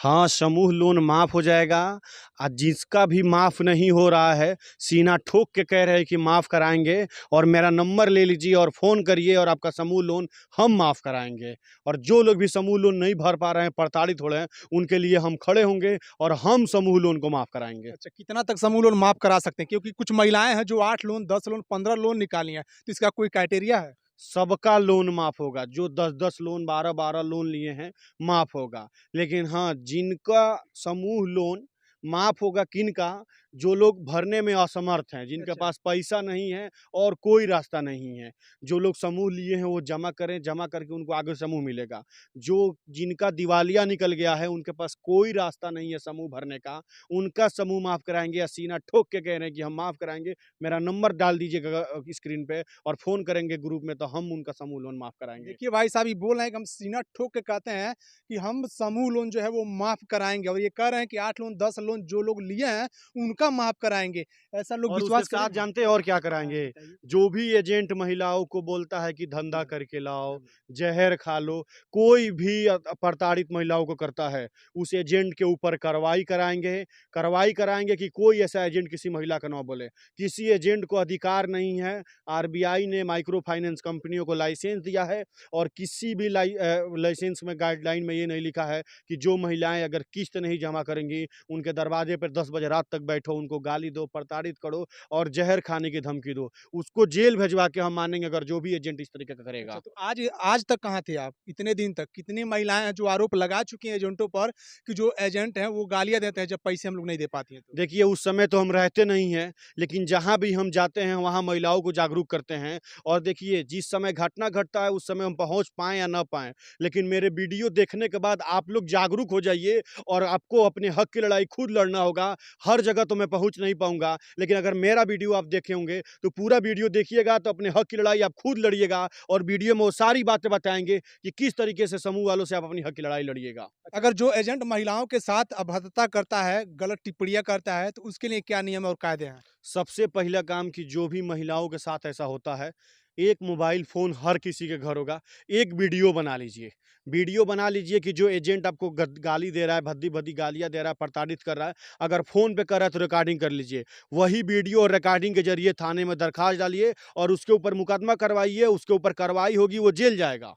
हाँ, समूह लोन माफ़ हो जाएगा। जिसका भी माफ़ नहीं हो रहा है, सीना ठोक के कह रहे हैं कि माफ़ कराएँगे और मेरा नंबर ले लीजिए और फ़ोन करिए और आपका समूह लोन हम माफ़ कराएँगे। और जो लोग भी समूह लोन नहीं भर पा रहे हैं, प्रताड़ित हो रहे हैं, उनके लिए हम खड़े होंगे और हम समूह लोन को माफ़ कराएँगे। अच्छा, कितना तक समूह लोन माफ़ करा सकते हैं? क्योंकि कुछ महिलाएँ हैं जो 8 लोन, 10 लोन, 15 लोन निकाली हैं, तो इसका कोई क्राइटेरिया है? सबका लोन माफ़ होगा, जो 10-10 लोन, 12-12 लोन लिए हैं, माफ़ होगा। लेकिन हाँ, जिनका समूह लोन माफ़ होगा किनका? जो लोग भरने में असमर्थ हैं, जिनके अच्छा। पास पैसा नहीं है और कोई रास्ता नहीं है। जो लोग समूह लिए हैं, वो जमा करें, जमा करके उनको आगे समूह मिलेगा। जो जिनका दिवालिया निकल गया है, उनके पास कोई रास्ता नहीं है समूह भरने का, उनका समूह माफ़ कराएँगे या सीना ठोक के कह रहे हैं कि हम माफ़ कराएँगे, मेरा नंबर डाल दीजिएगा स्क्रीन पे और फ़ोन करेंगे ग्रुप में तो हम उनका समूह लोन माफ़ कराएँगे। देखिए भाई साहब ये बोल रहे हैं कि हम सीना ठोक के कहते हैं कि हम समूह लोन जो है वो माफ़ कराएँगे और ये कह रहे हैं कि 8 लोन, 10 लोन जो लोग लिए हैं, उनका माफ़ कराएँगे। ऐसा लोग और उसके विश्वास साथ करेंगे? जानते हैं और क्या हाँ, कराएँगे? बताइए। जो भी एजेंट महिलाओं को बोलता है कि धंधा करके लाओ, हुँ। ज़हर खा लो, कोई भी प्रताड़ित महिलाओं को करता है, उस एजेंट के ऊपर कार्रवाई कराएँगे कि कोई ऐसा एजेंट किसी महिला का ना बोले। किसी एजेंट को अधिकार नहीं है, आरबीआई ने माइक्रो फाइनेंस कंपनियों को लाइसेंस दिया है और किसी भी लाइसेंस में गाइडलाइन में ये नहीं लिखा है कि जो महिलाएँ अगर किश्त नहीं जमा करेंगी, उनके दरवाजे पर 10 बजे रात तक बैठो, उनको गाली दो, प्रताड़ित करो और ज़हर खाने की धमकी दो। उसको जेल भिजवा के हम मानेंगे अगर जो भी एजेंट इस तरीके का अच्छा, करेगा। तो आज आज तक कहाँ थे आप? इतने दिन तक? कितनी महिलाएँ हैं जो आरोप लगा चुकी हैं एजेंटों पर कि जो एजेंट हैं वो गालियाँ देते हैं जब पैसे हम लोग नहीं दे पाती हैं तो? देखिए, उस समय तो हम रहते नहीं हैं, लेकिन जहाँ भी हम जाते हैं, वहाँ महिलाओं को जागरूक करते हैं और देखिए, जिस समय घटना घटता है, उस समय हम पहुँच पाएँ या ना पाएँ, लेकिन मेरे वीडियो देखने के बाद आप लोग जागरूक हो जाइए और आपको अपने हक की लड़ाई खुद लड़ना होगा। हर जगह तो मैं पहुँच नहीं पाऊँगा, लेकिन अगर मेरा वीडियो आप देखे होंगे, तो पूरा वीडियो देखिएगा, तो अपने हक की लड़ाई आप खुद लड़िएगा और वीडियो में वो सारी बातें बताएँगे कि किस तरीके से समूह वालों से आप अपनी हक की लड़ाई लड़िएगा। अगर जो एजेंट महिलाओं के साथ अभद्रता करता है, गलत टिप्पणियाँ करता है, तो उसके लिए क्या नियम और कायदे हैं? सबसे पहला काम कि जो भी महिलाओं के साथ ऐसा होता है, एक मोबाइल फ़ोन हर किसी के घर होगा, एक वीडियो बना लीजिए। वीडियो बना लीजिए कि जो एजेंट आपको गाली दे रहा है, भद्दी-भद्दी गालियाँ दे रहा है, प्रताड़ित कर रहा है, अगर फ़ोन पे कर रहा है तो रिकॉर्डिंग कर लीजिए। वही वीडियो और रिकॉर्डिंग के ज़रिए थाने में दरख़्वास्त डालिए और उसके ऊपर मुकदमा करवाइए, उसके ऊपर कार्रवाई होगी, वो जेल जाएगा।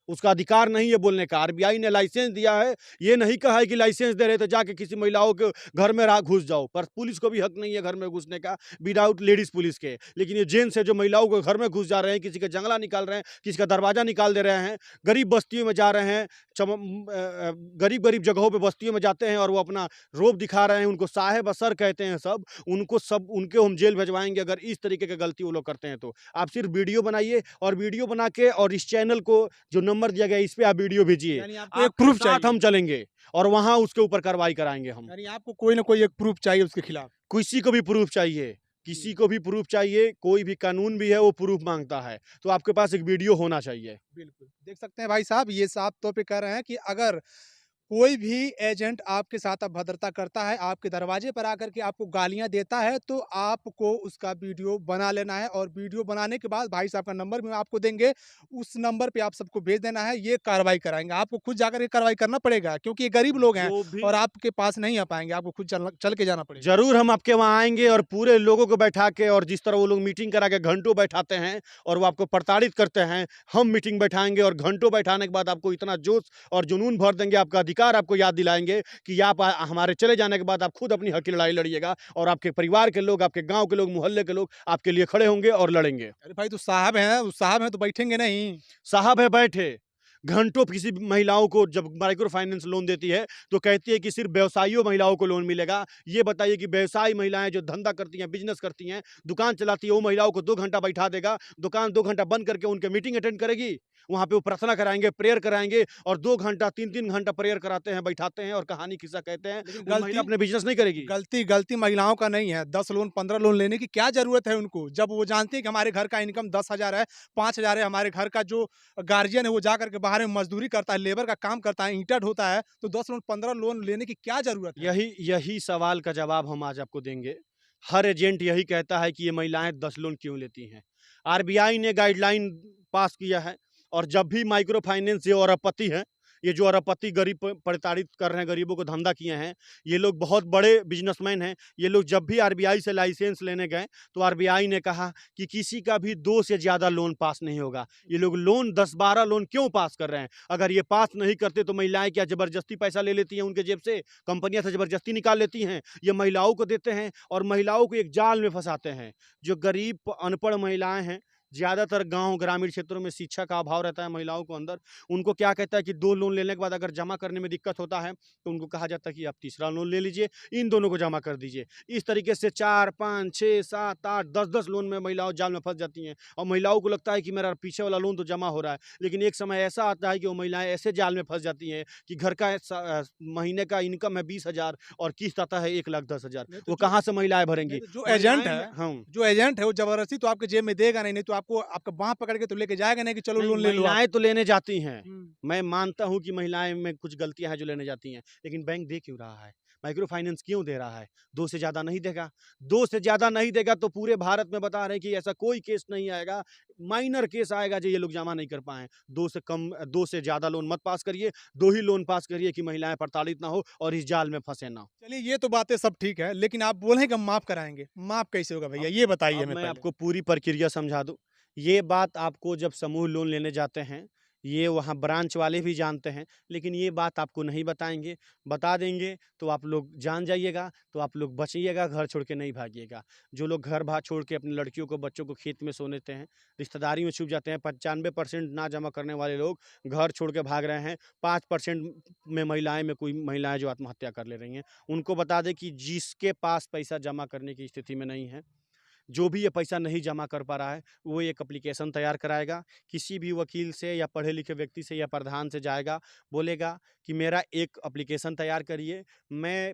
उसका अधिकार नहीं है बोलने का। आरबीआई ने लाइसेंस दिया है, ये नहीं कहा है कि लाइसेंस दे रहे तो जाके किसी महिलाओं के घर में घुस जाओ। पर पुलिस को भी हक नहीं है घर में घुसने का विदाउट लेडीज़ पुलिस के। लेकिन ये जेंट्स है जो महिलाओं के घर में घुस जा रहे हैं, किसी का जंगला निकाल रहे हैं, किसी का दरवाज़ा निकाल दे रहे हैं, गरीब बस्तियों में जा रहे हैं, गरीब-गरीब जगहों पे बस्तियों में जाते हैं और वो अपना रौब दिखा रहे हैं, उनको साहेब-असर कहते हैं सब उनको हम जेल भिजवाएँगे अगर इस तरीके की गलती वो लोग करते हैं तो। आप सिर्फ़ वीडियो बनाइए और वीडियो बना के और इस चैनल को जो नंबर दिया गया है इस पे आप वीडियो भेजिए। यानी आपको एक आपके प्रूफ़ साथ चाहिए। हम चलेंगे और वहाँ उसके ऊपर कार्रवाई कराएँगे हम। यानी आपको कोई ना कोई एक प्रूफ़ चाहिए उसके खिलाफ। किसी को भी प्रूफ़ चाहिए, जी, किसी को भी प्रूफ़ चाहिए, कोई भी कानून भी है वो प्रूफ़ माँगता है। तो आपके पास एक वीडियो होना चाहिए। बिल्कुल। देख सकते हैं भाई साहब ये साफ तौर पे कह रहे हैं कि अगर कोई भी एजेंट आपके साथ अभद्रता करता है, आपके दरवाजे पर आकर के आपको गालियाँ देता है, तो आपको उसका वीडियो बना लेना है और वीडियो बनाने के बाद भाई साहब का नंबर भी आपको देंगे, उस नंबर पे आप सबको भेज देना है, ये कार्रवाई कराएँगे। आपको खुद जाकर के कार्रवाई करना पड़ेगा क्योंकि ये गरीब लोग हैं जो भी और आपके पास नहीं आ पाएँगे, आपको खुद चल के जाना पड़ेगा। ज़रूर हम आपके वहाँ आएँगे और पूरे लोगों को बैठा के और जिस तरह वो लोग मीटिंग करा के घंटों बैठाते हैं और वो आपको प्रताड़ित करते हैं, हम मीटिंग बैठाएँगे और घंटों बैठाने के बाद आपको इतना जोश और जुनून भर देंगे, आपका अधिकार आपको याद दिलाएँगे कि आप हमारे चले जाने के बाद आप खुद अपनी हक की लड़ाई लड़िएगा और आपके परिवार के लोग, आपके गाँव के लोग, मोहल्ले के लोग आपके लिए खड़े होंगे और लड़ेंगे। अरे भाई तो साहब हैं तो बैठेंगे नहीं। साहब है बैठे। घंटों किसी महिलाओं को जब माइक्रो फाइनेंस लोन देती है, तो कहती है कि सिर्फ़ व्यवसायियों महिलाओं को लोन मिलेगा। ये बताइए कि व्यवसायी महिलाएँ जो धंधा करती हैं, बिज़नेस करती हैं, दुकान चलाती हैं, वो महिलाओं को 2 घंटा बैठा देगा, दुकान 2 घंटा बंद करके उनके मीटिंग अटेंड करेगी। वहाँ पे वो प्रार्थना कराएँगे, प्रेयर कराएँगे और 2 घंटा, 3-3 घंटा प्रेयर कराते हैं, बैठाते हैं और कहानी किस्सा कहते हैं। लेकिन वो महिला अपने बिज़नेस नहीं करेगी। गलती महिलाओं का नहीं है। 10 लोन, 15 लोन लेने की क्या ज़रूरत है उनको? जब वो जानती हैं कि हमारे घर का इनकम 10,000 है, 5,000 है, हमारे घर का जो गार्जियन है वो जा कर के बाहर में मज़दूरी करता है, लेबर का काम करता है, ईंटा ढोता है, तो 10 लोन, 15 लोन लेने की क्या ज़रूरत है? यही यही सवाल का जवाब हम आज आपको देंगे। हर एजेंट यही कहता है कि ये महिलाएँ 10 लोन क्यों लेती हैं। आरबीआई ने गाइडलाइन पास किया है और जब भी माइक्रो फाइनेंस ये और आपत्ति है, ये जो अरबपति गरीब प्रताड़ित कर रहे हैं, गरीबों को धंधा किए हैं, ये लोग बहुत बड़े बिजनेसमैन हैं। ये लोग जब भी आरबीआई से लाइसेंस लेने गए तो आरबीआई ने कहा कि किसी का भी 2 से ज़्यादा लोन पास नहीं होगा। ये लोग लोन 10-12 लोन क्यों पास कर रहे हैं? अगर ये पास नहीं करते तो महिलाएं क्या ज़बरदस्ती पैसा ले लेती हैं उनके जेब से? कंपनियां से ज़बरदस्ती निकाल लेती हैं। ये महिलाओं को देते हैं और महिलाओं को एक जाल में फंसाते हैं। जो गरीब अनपढ़ महिलाएं हैं, ज़्यादातर गाँव ग्रामीण क्षेत्रों में शिक्षा का अभाव रहता है महिलाओं को अंदर। उनको क्या कहता है कि 2 लोन लेने के बाद अगर जमा करने में दिक्कत होता है तो उनको कहा जाता है कि आप तीसरा लोन ले लीजिए, इन दोनों को जमा कर दीजिए। इस तरीके से 4, 5, 6, 7, 8, 10-10 लोन में महिलाओं जाल में फंस जाती हैं और महिलाओं को लगता है कि मेरा पीछे वाला लोन तो जमा हो रहा है। लेकिन एक समय ऐसा आता है कि वो महिलाएं ऐसे जाल में फंस जाती हैं कि घर का महीने का इनकम है 20,000 और किस्त आता है 1,10,000। नहीं तो वो जो कहाँ से महिलाएं नहीं भरेंगी? तो जो एजेंट महिलाएं है हाँ। जो एजेंट है वो ज़बरदस्ती तो आपके जेब में देगा नहीं, नहीं तो आपको आपका बाँह पकड़ के तो लेके जाएगा नहीं कि चलो नहीं, लोन ले लो आप। महिलाएं तो लेने जाती हैं। हुँ। मैं मानता हूँ कि महिलाएं में कुछ गलतियां हैं जो लेने जाती हैं, लेकिन बैंक दे क्यों रहा है? माइक्रो फाइनेंस क्यों दे रहा है? 2 से ज़्यादा नहीं देगा। 2 से ज़्यादा नहीं देगा तो पूरे भारत में बता रहे हैं कि ऐसा कोई केस नहीं आएगा, माइनर केस आएगा जो ये लोग जमा नहीं कर पाएँ। 2 से कम 2 से ज़्यादा लोन मत पास करिए, 2 ही लोन पास करिए कि महिलाएं प्रताड़ित ना हो और इस जाल में फंसे ना। चलिए ये तो बातें सब ठीक है, लेकिन आप बोल रहे हैं कि हम माफ़ कराएँगे। माफ़ कैसे होगा भैया? ये बताइए अब हमें मैं पहले। आपको पूरी प्रक्रिया समझा दूँ। ये बात आपको जब समूह लोन लेने जाते हैं, ये वहाँ ब्रांच वाले भी जानते हैं, लेकिन ये बात आपको नहीं बताएँगे। बता देंगे तो आप लोग जान जाइएगा, तो आप लोग बचिएगा, घर छोड़ के नहीं भागिएगा। जो लोग घर बार छोड़ के अपनी लड़कियों को, बच्चों को खेत में सोने देते हैं, रिश्तेदारी में छुप जाते हैं, 95% ना जमा करने वाले लोग घर छोड़ के भाग रहे हैं। 5% में महिलाएँ में कोई महिलाएँ जो आत्महत्या कर ले रही हैं। उनको बता दें कि जिसके पास पैसा जमा करने की स्थिति में नहीं है, जो भी ये पैसा नहीं जमा कर पा रहा है, वो एक एप्लीकेशन तैयार कराएगा, किसी भी वकील से या पढ़े लिखे व्यक्ति से या प्रधान से जाएगा, बोलेगा कि मेरा एक एप्लीकेशन तैयार करिए, मैं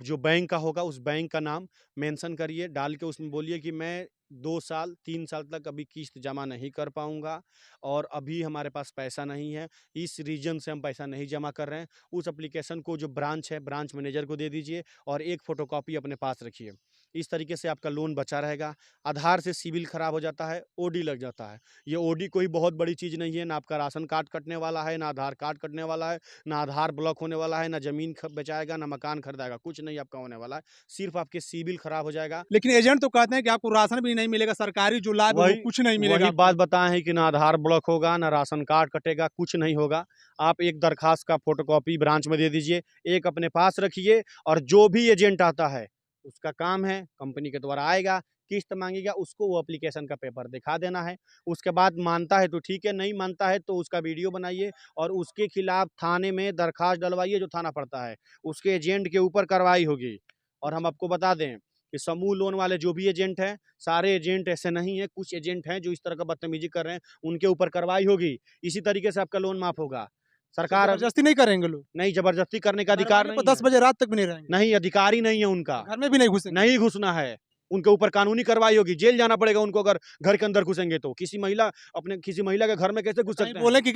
जो बैंक का होगा उस बैंक का नाम मेंशन करिए, डाल के उसमें बोलिए कि मैं 2 साल, 3 साल तक अभी किस्त जमा नहीं कर पाऊँगा और अभी हमारे पास पैसा नहीं है, इस रीज़न से हम पैसा नहीं जमा कर रहे हैं। उस एप्लीकेशन को जो ब्रांच है, ब्रांच मैनेजर को दे दीजिए और एक फ़ोटोकॉपी अपने पास रखिए। इस तरीके से आपका लोन बचा रहेगा। आधार से सिविल खराब हो जाता है, ओडी लग जाता है। ये ओडी कोई बहुत बड़ी चीज़ नहीं है, ना आपका राशन कार्ड कटने वाला है, ना आधार कार्ड कटने वाला है, ना आधार ब्लॉक होने वाला है, ना ज़मीन बेचाएगा, ना मकान खरीदाएगा, कुछ नहीं आपका होने वाला है। सिर्फ़ आपके सिविल खराब हो जाएगा। लेकिन एजेंट तो कहते हैं कि आपको राशन भी नहीं मिलेगा, सरकारी जो लाभ है वो वही कुछ नहीं मिलेगा वही बात आपको। बताए हैं कि ना आधार ब्लॉक होगा, ना राशन कार्ड कटेगा, कुछ नहीं होगा। आप एक दरख़्वास्त का फ़ोटोकॉपी ब्रांच में दे दीजिए, एक अपने पास रखिए और जो भी एजेंट आता है, उसका काम है कंपनी के द्वारा आएगा, किस्त माँगेगा, उसको वो एप्लीकेशन का पेपर दिखा देना है। उसके बाद मानता है तो ठीक है, नहीं मानता है तो उसका वीडियो बनाइए और उसके खिलाफ थाने में दरख़्वास्त डलवाइए जो थाना पड़ता है। उसके एजेंट के ऊपर कार्रवाई होगी। और हम आपको बता दें कि समूह लोन वाले जो भी एजेंट हैं, सारे एजेंट ऐसे नहीं हैं, कुछ एजेंट हैं जो इस तरह का बदतमीज़ी कर रहे हैं, उनके ऊपर कार्रवाई होगी। इसी तरीके से आपका लोन माफ़ होगा। अच्छा, सरकार ज़बरदस्ती नहीं करेंगे लोग? नहीं, ज़बरदस्ती करने का अधिकार दरवाजे नहीं पर है। 10 बजे रात तक भी नहीं रहेंगे? नहीं, अधिकार ही नहीं है उनका। घर में भी नहीं घुसेंगे? नहीं घुसना है। उनके ऊपर कानूनी कार्रवाई होगी, जेल जाना पड़ेगा उनको अगर घर के अंदर घुसेंगे तो। किसी महिला के घर में कैसे घुस कहीं सकते हैं? बोले कि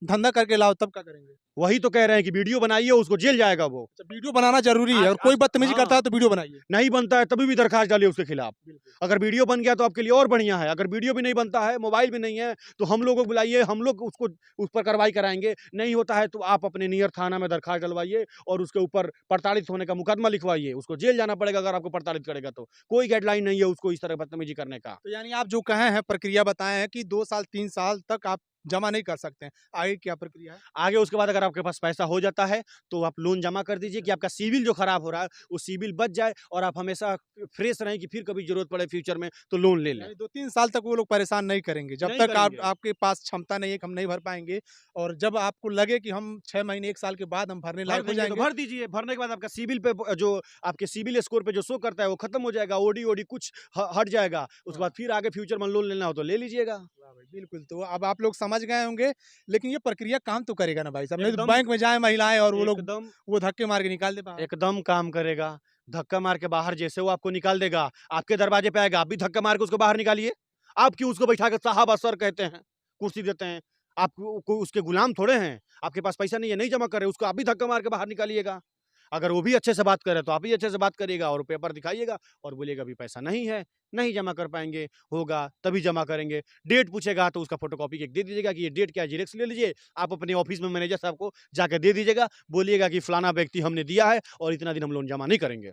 धंधा करके लाओ तब क्या करेंगे? वही तो कह रहे हैं कि वीडियो बनाइए, उसको जेल जाएगा वो। अच्छा, वीडियो बनाना ज़रूरी है आज और कोई आज बदतमीज़ी हाँ। करता है तो वीडियो बनाइए। नहीं बनता है तभी भी दरख़्वास्त डालिए उसके खिलाफ। बिल्कुल। अगर वीडियो बन गया तो आपके लिए और बढ़िया है। अगर वीडियो भी नहीं बनता है, मोबाइल भी नहीं है, तो हम लोगों को बुलाइए, हम लोग उसको उस पर कार्रवाई कराएँगे। नहीं होता है तो आप अपने नियर थाना में दरख़्वास्त डलवाइए और उसके ऊपर प्रताड़ित होने का मुकदमा लिखवाइए। उसको जेल जाना पड़ेगा अगर आपको प्रताड़ित करेगा तो। कोई गाइडलाइन नहीं है उसको इस तरह बदतमीज़ी करने का। तो यानी आप जो कहे हैं प्रक्रिया बताए हैं कि 2 साल 3 साल तक आप जमा नहीं कर सकते हैं। आगे क्या प्रक्रिया है? आगे उसके बाद अगर आपके पास पैसा हो जाता है, तो आप लोन जमा कर दीजिए कि आपका सिविल जो खराब हो रहा है, वो सिविल बच जाए और आप हमेशा फ्रेश रहें कि फिर कभी ज़रूरत पड़े फ्यूचर में तो लोन ले लें। यानी 2-3 साल तक वो लोग परेशान नहीं करेंगे। जब नहीं तक आप करेंगे। आपके पास क्षमता नहीं है कि हम नहीं भर पाएँगे और जब आपको लगे कि हम 6 महीने 1 साल के बाद हम भरने भर लायक हो देंगे तो जाएँगे भर दीजिए, भरने के बाद आपका सिविल पे जो आपके सिविल स्कोर पे जो शो करता है वो खत्म हो जाएगा, ओडी-ओडी कुछ हट जाएगा। उसके हाँ। बाद फिर आगे फ्यूचर में लोन लेना हो तो ले लीजिएगा। वाह भाई! बिल्कुल, तो अब आप लोग समझ गए होंगे, लेकिन ये प्रक्रिया काम तो करेगा ना भाई साहब? नहीं तो एकदम बैंक में जाएँ महिलाएँ और एकदम वो धक्के मार के निकाल दे बाहर। एकदम काम करेगा। धक्का मार के बाहर जैसे वो आपको निकाल देगा, आपके दरवाजे पे आएगा, आप भी धक्का मार के उसको बाहर निकालिए। आप क्यों उसको बैठा के साहब और सर कहते हैं, कुर्सी देते हैं? आप को उसके गुलाम थोड़े हैं। आपके पास पैसा नहीं है, नहीं जमा कर रहे, उसको आप भी धक्का मार के बाहर निकालिएगा। अगर वो भी अच्छे से बात कर रहे हैं, तो आप भी अच्छे से बात करिएगा और पेपर दिखाइएगा और बोलिएगा अभी पैसा नहीं है, नहीं जमा कर पाएँगे, होगा तभी जमा करेंगे। डेट पूछेगा तो उसका फ़ोटोकॉपी एक दे दीजिएगा कि ये डेट क्या है, ज़ेरॉक्स ले लीजिए। आप अपने ऑफ़िस में मैनेजर साहब को जाके दे दीजिएगा, बोलिएगा कि फलाना व्यक्ति हमने दिया है और इतना दिन हम लोन जमा नहीं करेंगे।